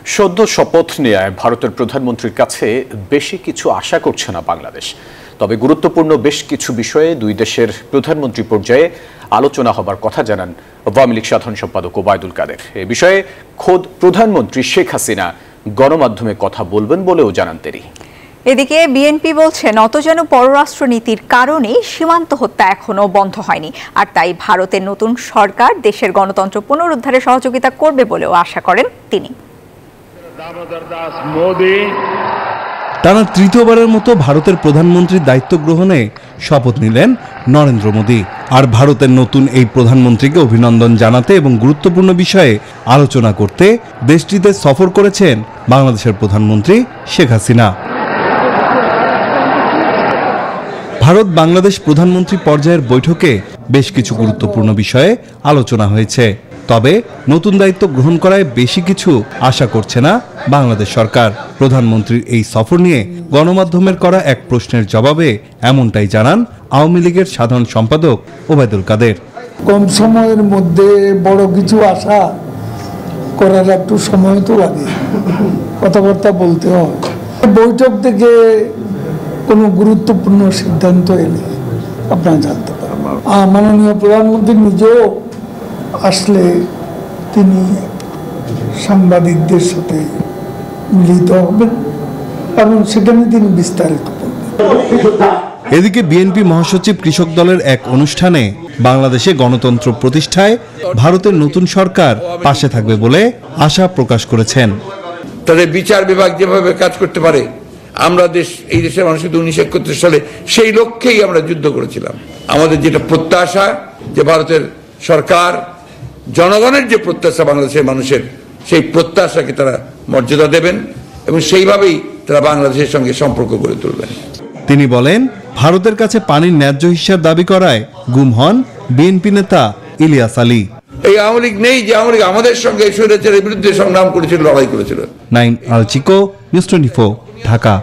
সদ্য শপথ নেয়ায় ভারতের প্রধানমন্ত্রীর কাছে বেশি কিছু আশা করছে না বাংলাদেশ। তবে গুরুত্বপূর্ণ বেশ কিছু বিষয়ে দুই দেশের প্রধানমন্ত্রী পর্যায়ে আলোচনা হবার কথা জানান আওয়ামী লীগ সাধারণ সম্পাদক ওবায়দুল কাদের। এ বিষয়ে খোদ প্রধানমন্ত্রী শেখ হাসিনা গণমাধ্যমে কথা বলবেন বলেও জানান তিনি। এদিকে বিএনপি বলছে নতজানু পররাষ্ট্রনীতির কারণে সীমান্ত হত্যা এখনো বন্ধ হয়নি, আর তাই ভারতের নতুন সরকার দেশের গণতন্ত্র পুনরুদ্ধারে সহযোগিতা করবে বলেও আশা করেন তিনি। টানা তৃতীয়বারের মতো ভারতের প্রধানমন্ত্রীর দায়িত্ব গ্রহণে শপথ নিলেন নরেন্দ্র মোদী। আর ভারতের নতুন এই প্রধানমন্ত্রীকে অভিনন্দন জানাতে এবং গুরুত্বপূর্ণ বিষয়ে আলোচনা করতে দেশটিতে সফর করেছেন বাংলাদেশের প্রধানমন্ত্রী শেখ হাসিনা। ভারত বাংলাদেশ প্রধানমন্ত্রী পর্যায়ের বৈঠকে বেশ কিছু গুরুত্বপূর্ণ বিষয়ে আলোচনা হয়েছে। তবে নতুন দায়িত্ব গ্রহণ করায় বেশি কিছু আশা করছে না বাংলাদেশ সরকার। প্রধানমন্ত্রীর এই সফর নিয়ে গণমাধ্যমের করা এক প্রশ্নের জবাবে এমনটাই জানান আওয়ামী লীগের সাধারণ সম্পাদক ওবায়দুল কাদের। কম সময়ের মধ্যে বড় কিছু আশা করার একটু সময় তো লাগে, কথাবার্তা বলতে হয়। বৈঠক থেকে কোনো গুরুত্বপূর্ণ সিদ্ধান্ত এলে আপনারা জানতে পারবেন। মাননীয় প্রধানমন্ত্রী নিজেও আসলে তিনি সাংবাদিকদের সাথে মিলিত হবেন এবং সেখানে তিনি বিস্তারিত বলবেন। এদিকে বিএনপি মহাসচিব কৃষক দলের এক অনুষ্ঠানে বাংলাদেশে গণতন্ত্র প্রতিষ্ঠায় ভারতের নতুন সরকার পাশে থাকবে বলে আশা প্রকাশ করেছেন। তাদের বিচার বিভাগ যেভাবে কাজ করতে পারে, আমরা এই দেশের মানুষকে 1971 সালে সেই লক্ষ্যেই আমরা যুদ্ধ করেছিলাম। আমাদের যেটা প্রত্যাশা যে ভারতের সরকার জনগণের যে প্রত্যাশা বাংলাদেশের মানুষের, সেই প্রত্যাশাকে তারা মর্যাদা দেবেন এবং সেইভাবেই তারা বাংলাদেশের সঙ্গে সম্পর্ক গড়ে তুলবেন। তিনি বলেন, ভারতের কাছে পানির ন্যায্য হিসাব দাবি করায় গুম হন বিএনপি নেতা ইলিয়াস আলী। এই আওয়ামী লীগ নেই যে আওয়ামী লীগ আমাদের সঙ্গে স্বৈরাচারের বিরুদ্ধে সংগ্রাম করেছিল, লড়াই করেছিল। নাইম আল চিকো, নিউজ 24, ঢাকা।